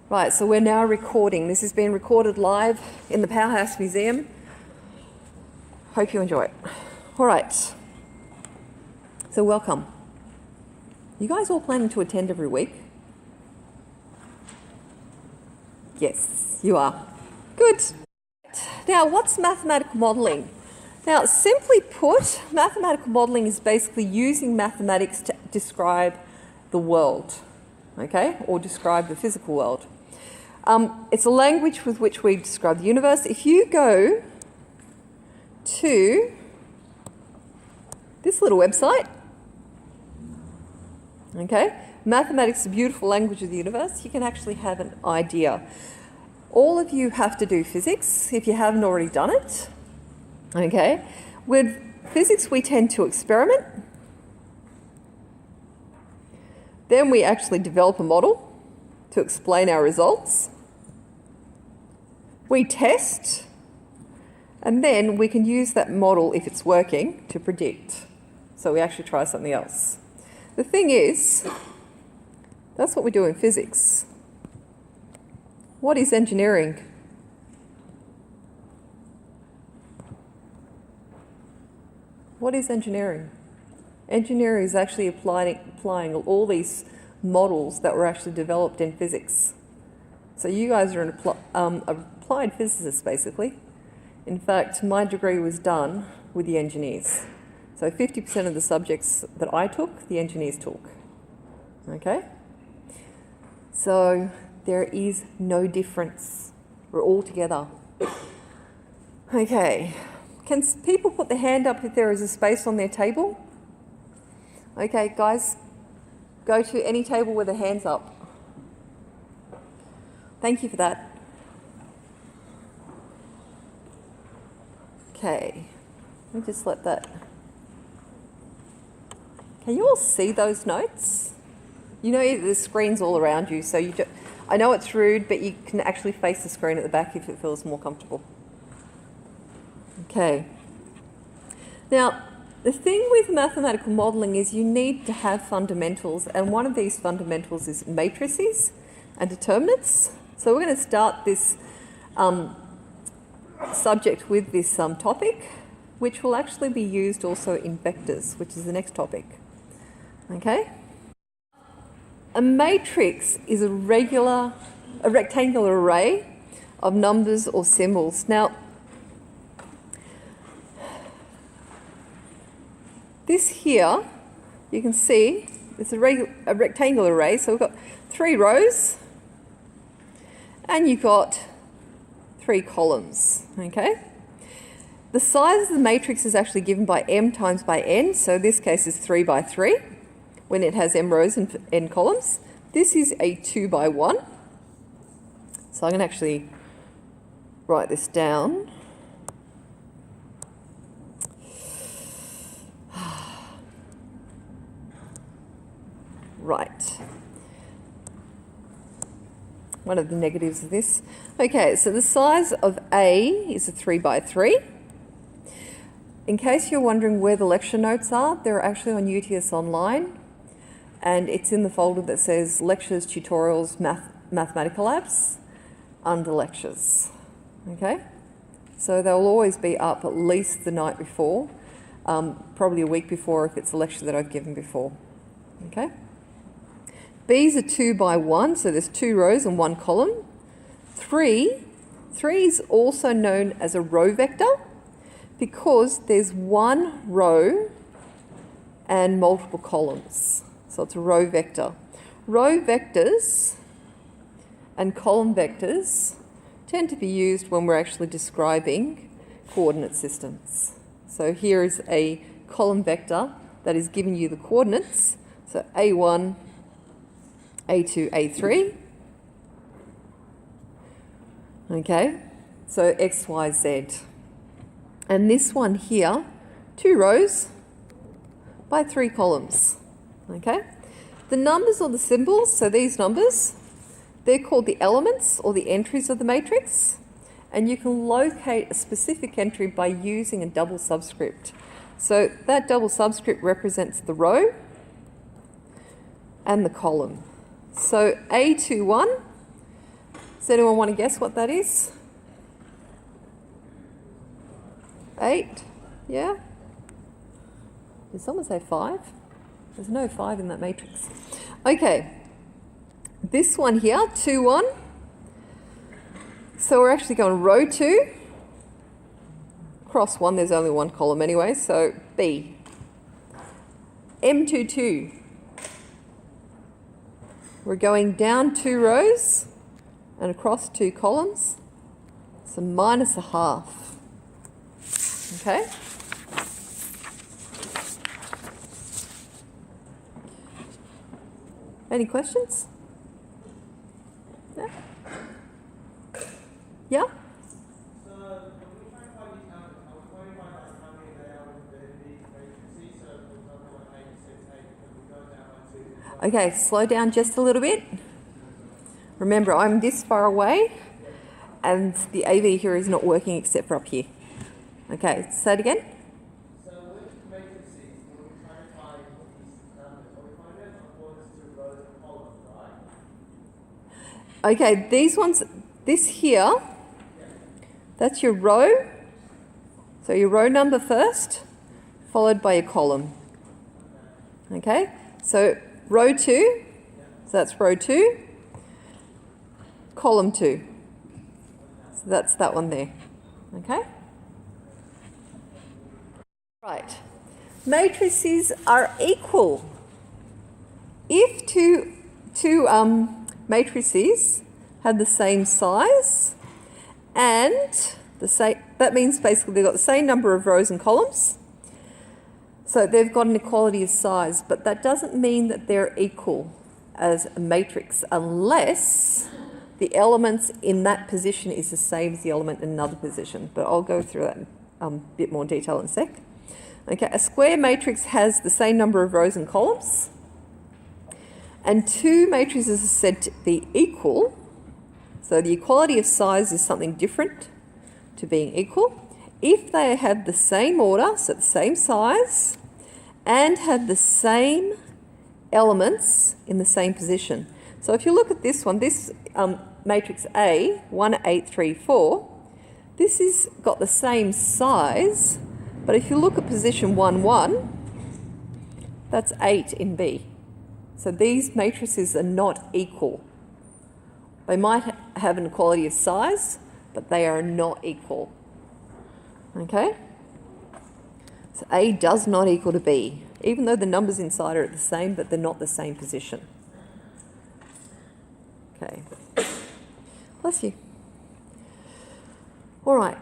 Right, so we're now recording. This has been recorded live in the Powerhouse Museum. Hope you enjoy it. All right, so welcome. You guys all planning to attend every week? Yes, you are. Good. Now, what's mathematical modelling? Now, simply put, mathematical modelling is basically using mathematics to describe the world, okay, or describe the physical world. It's a language with which we describe the universe. If you go to this little website, okay, mathematics is a beautiful language of the universe, you can actually have an idea. All of you have to do physics if you haven't already done it, okay. With physics, we tend to experiment. Then we actually develop a model to explain our results. We test, and then we can use that model, if it's working, to predict. So we actually try something else. The thing is, that's what we do in physics. What is engineering? What is engineering? Engineering is actually applying all these models that were actually developed in physics. So you guys are an applied physicists, basically. In fact, my degree was done with the engineers. So 50% of the subjects that I took, the engineers took. Okay? So there is no difference. We're all together. Okay. Can people put their hand up if there is a space on their table? Okay, guys, go to any table with their hands up. Thank you for that. Okay, let me just let that. Can you all see those notes? You know the screen's all around you, so I know it's rude, but you can actually face the screen at the back if it feels more comfortable. Okay. Now, the thing with mathematical modelling is you need to have fundamentals, and one of these fundamentals is matrices and determinants. So we're going to start this subject with this topic, which will actually be used also in vectors, which is the next topic. Okay? A matrix is a rectangular array of numbers or symbols. Now, this here, you can see, it's a rectangular array, so we've got 3 rows, and you've got 3 columns, okay? The size of the matrix is actually given by m times by n, so this case is 3 by 3, when it has m rows and n columns. This is a 2 by 1, so I'm going to actually write this down. Right. One of the negatives of this. Okay, so the size of A is a 3 by 3. In case you're wondering where the lecture notes are, they're actually on UTS Online, and it's in the folder that says Lectures, Tutorials, Mathematical Labs, under Lectures. Okay? So they'll always be up at least the night before, probably a week before if it's a lecture that I've given before. Okay? B's a 2 by 1, so there's 2 rows and 1 column. 3 is also known as a row vector because there's 1 row and multiple columns. So it's a row vector. Row vectors and column vectors tend to be used when we're actually describing coordinate systems. So here is a column vector that is giving you the coordinates. So A1, A2, A3. Okay, so X, Y, Z. And this one here, 2 rows by 3 columns. Okay, the numbers or the symbols, so these numbers, they're called the elements or the entries of the matrix. And you can locate a specific entry by using a double subscript. So that double subscript represents the row and the column. So A21 Does anyone want to guess what that is? 8? Yeah? Did someone say 5? There's no 5 in that matrix. Okay. This one here, 2, 1. So we're actually going row 2. Cross 1, there's only one column anyway, so B. M2, 2. We're going down 2 rows and across 2 columns, so minus a half. Okay? Any questions? Yeah? Yeah? Okay, slow down just a little bit. Remember, I'm this far away and the AV here is not working except for up here. Okay, say it again. So which matrices will we try to find these numbers? Are we finding them according to rows and columns, right? Okay, these ones, this here, that's your row. So your row number first, followed by your column. Okay, so row 2, so that's row 2, column 2. So that's that one there. Okay? Right. Matrices are equal. If two matrices have the same size and that means basically they've got the same number of rows and columns. So they've got an equality of size, but that doesn't mean that they're equal as a matrix unless the elements in that position is the same as the element in another position. But I'll go through that in a bit more detail in a sec. Okay, a square matrix has the same number of rows and columns, and 2 matrices are said to be equal. So the equality of size is something different to being equal if they have the same order, so the same size, and have the same elements in the same position. So if you look at this one, this matrix A, 1, 8, 3, 4, this has got the same size, but if you look at position 1, 1, that's 8 in B. So these matrices are not equal. They might have an equality of size, but they are not equal. Okay? So A does not equal to B, even though the numbers inside are the same, but they're not the same position. Okay. Bless you. All right.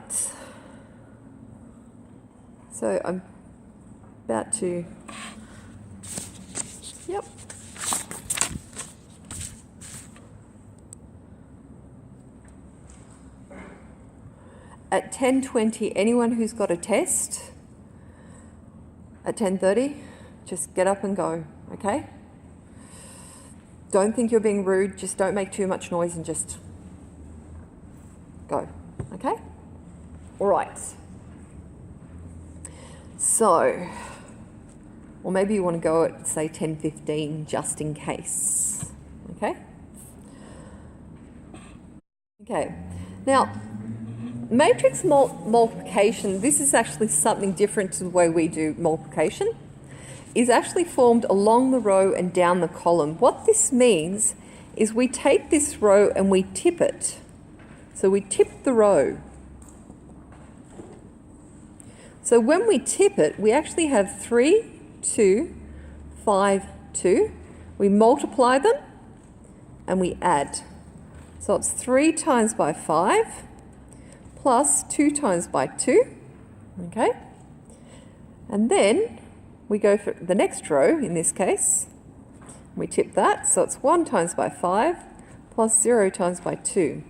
So I'm about to, yep. At 10:20, anyone who's got a test at 10:30, just get up and go, okay? Don't think you're being rude, just don't make too much noise and just go, okay? All right. So, or maybe you want to go at, say, 10:15 just in case, okay? Okay, now, matrix multiplication, this is actually something different to the way we do multiplication, is actually formed along the row and down the column. What this means is we take this row and we tip it. So we tip the row. So when we tip it, we actually have 3, 2, 5, 2. We multiply them and we add. So it's 3 times by 5 plus 2 times by 2, okay? And then we go for the next row, in this case. We tip that, so it's 1 times by 5 plus 0 times by 2.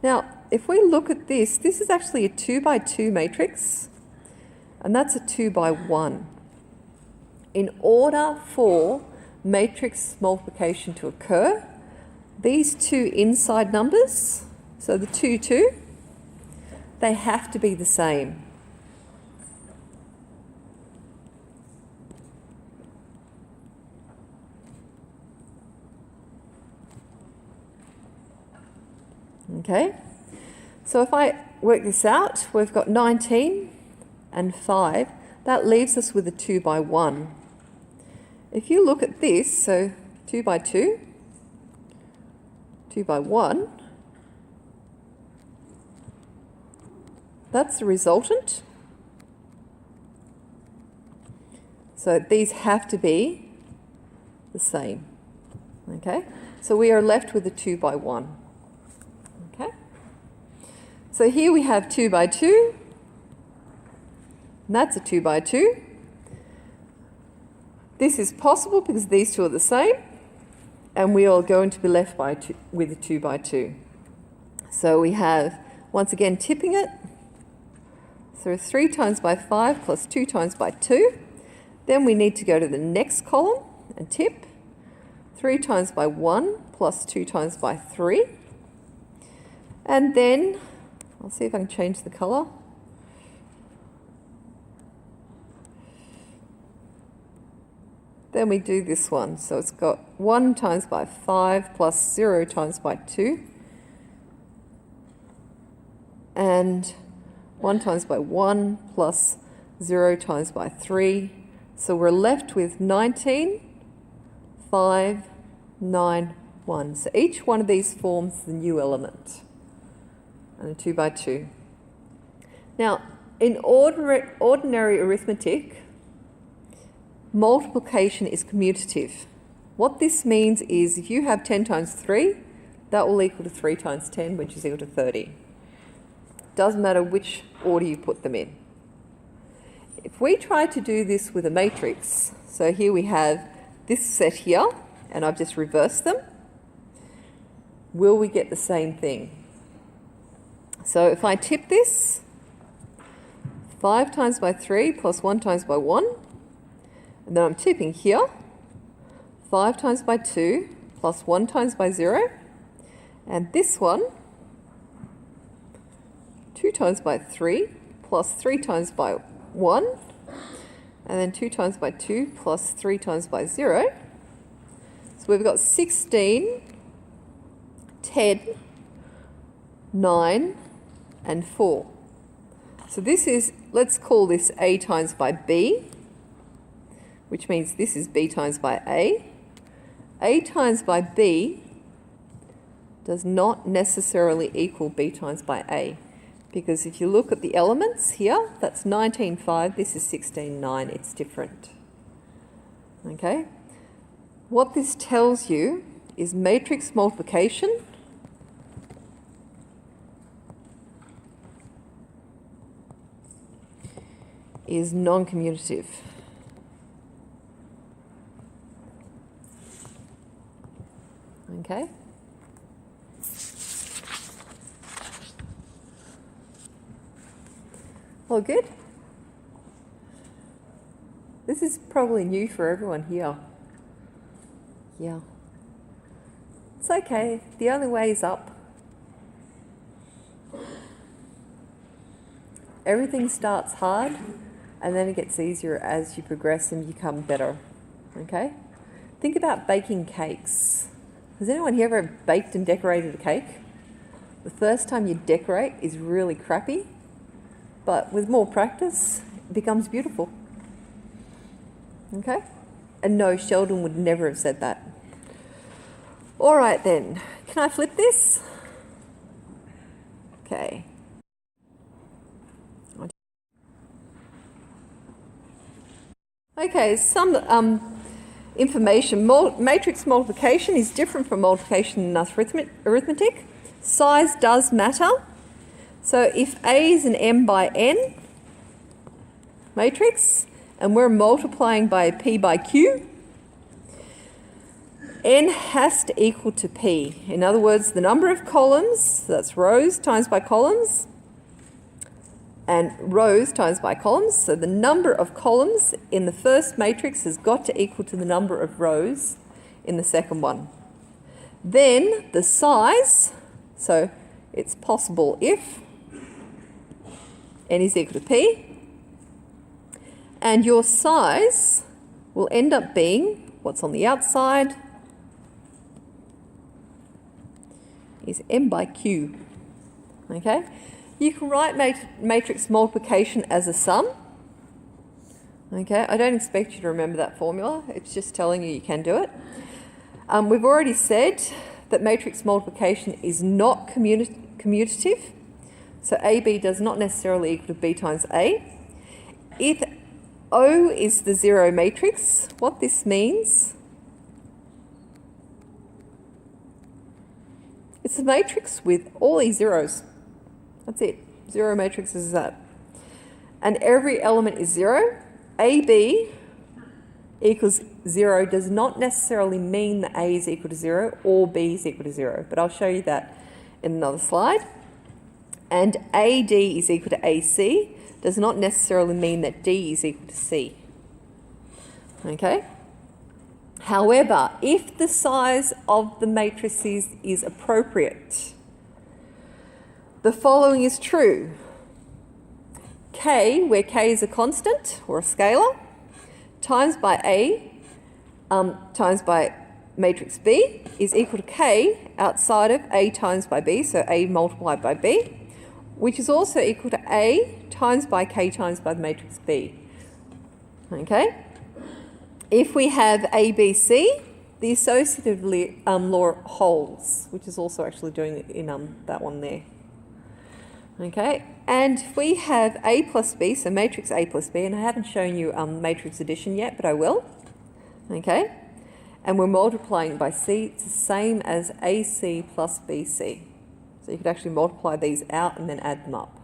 Now, if we look at this, this is actually a 2 by 2 matrix, and that's a 2 by 1. In order for matrix multiplication to occur, these two inside numbers, so the 2, 2, they have to be the same. Okay, so if I work this out, we've got 19 and 5. That leaves us with a 2 by 1. If you look at this, so 2 by 2, 2 by 1, that's the resultant. So these have to be the same. Okay, so we are left with a 2 by 1. Okay, so here we have 2 by 2, and that's a 2 by 2. This is possible because these two are the same, and we are going to be left with a 2 by 2. So we have, once again, tipping it. So 3 times by 5 plus 2 times by 2. Then we need to go to the next column and tip. 3 times by 1 plus 2 times by 3. And then, I'll see if I can change the colour. Then we do this one. So it's got 1 times by 5 plus 0 times by 2. And 1 times by 1 plus 0 times by 3. So we're left with 19, 5, 9, 1. So each one of these forms the new element, and a 2 by 2. Now, in ordinary arithmetic, multiplication is commutative. What this means is if you have 10 times 3, that will equal to 3 times 10, which is equal to 30. Doesn't matter which order you put them in. If we try to do this with a matrix, so here we have this set here, and I've just reversed them, will we get the same thing? So if I tip this, 5 times by 3 plus 1 times by 1, and then I'm tipping here, 5 times by 2 plus 1 times by 0, and this one, 2 times by 3 plus 3 times by 1, and then 2 times by 2 plus 3 times by 0. So we've got 16, 10, 9, and 4. So this is, let's call this A times by B, which means this is B times by A. A times by B does not necessarily equal B times by A, because if you look at the elements here, that's 19, 5, this is 16, 9, it's different. Okay? What this tells you is matrix multiplication is non-commutative. Okay? All good? This is probably new for everyone here. Yeah. It's okay. The only way is up. Everything starts hard and then it gets easier as you progress and become better. Okay? Think about baking cakes. Has anyone here ever baked and decorated a cake? The first time you decorate is really crappy, but with more practice, it becomes beautiful. Okay? And no, Sheldon would never have said that. All right then, can I flip this? Okay. Okay, some information. Matrix multiplication is different from multiplication in arithmetic. Size does matter. So if A is an m by n matrix, and we're multiplying by p by q, n has to equal to p. In other words, the number of columns, that's rows times by columns, and rows times by columns. So the number of columns in the first matrix has got to equal to the number of rows in the second one. Then the size, so it's possible if n is equal to p, and your size will end up being what's on the outside is M by Q. Okay? You can write matrix multiplication as a sum. Okay? I don't expect you to remember that formula. It's just telling you can do it. We've already said that matrix multiplication is not commutative. So AB does not necessarily equal to B times A. If O is the zero matrix, what this means, it's a matrix with all these zeros. That's it. Zero matrix is that. And every element is zero. AB equals 0 does not necessarily mean that A is equal to 0 or B is equal to 0, but I'll show you that in another slide. And AD is equal to AC does not necessarily mean that D is equal to C. Okay? However, if the size of the matrices is appropriate, the following is true. K, where K is a constant or a scalar, times by A times by matrix B is equal to K outside of A times by B, so A multiplied by B, which is also equal to A times by K times by the matrix B. Okay? If we have ABC, the associative law holds, which is also actually doing it in that one there. Okay, and if we have A plus B, so matrix A plus B, and I haven't shown you matrix addition yet, but I will. Okay, and we're multiplying by C, it's the same as AC plus BC. So you could actually multiply these out and then add them up.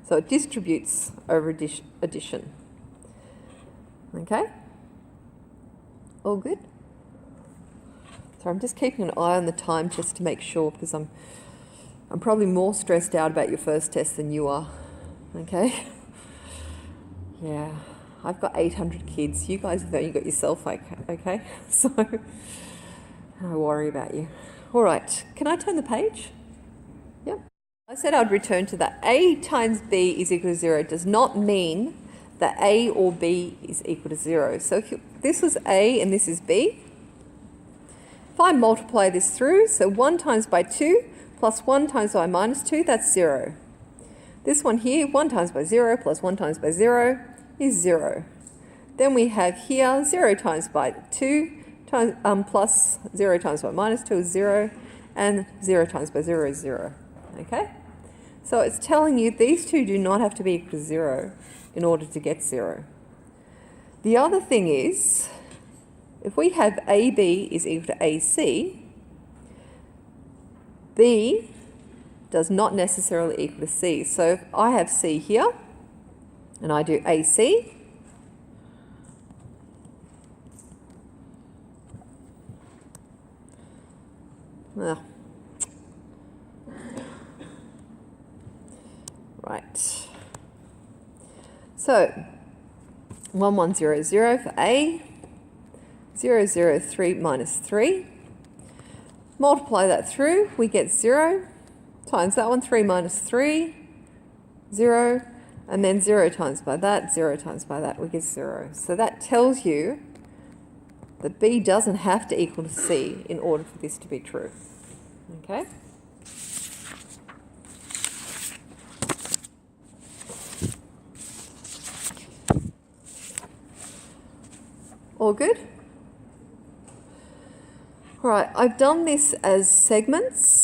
So it distributes over addition. Okay, all good? So I'm just keeping an eye on the time just to make sure, because I'm probably more stressed out about your first test than you are, okay? Yeah, I've got 800 kids. You guys have only got yourself, okay? So, I worry about you. All right, can I turn the page? Yep. I said I'd return to that. A times B is equal to 0 does not mean that A or B is equal to 0. So if this was A and this is B, if I multiply this through, so 1 times by 2, plus 1 times by minus 2, that's 0. This one here, 1 times by 0 plus 1 times by 0 is 0. Then we have here 0 times by 2 times, plus 0 times by minus 2 is 0, and 0 times by 0 is 0. Okay? So it's telling you these two do not have to be equal to 0 in order to get 0. The other thing is, if we have AB is equal to AC, B does not necessarily equal to C. So if I have C here, and I do AC, right. So 1100 for A, 003 minus 3. Multiply that through, we get 0 times that one, 3 minus 3, 0, and then 0 times by that, 0 times by that, we get 0. So that tells you that B doesn't have to equal to C in order for this to be true. Okay? All good? All right, I've done this as segments.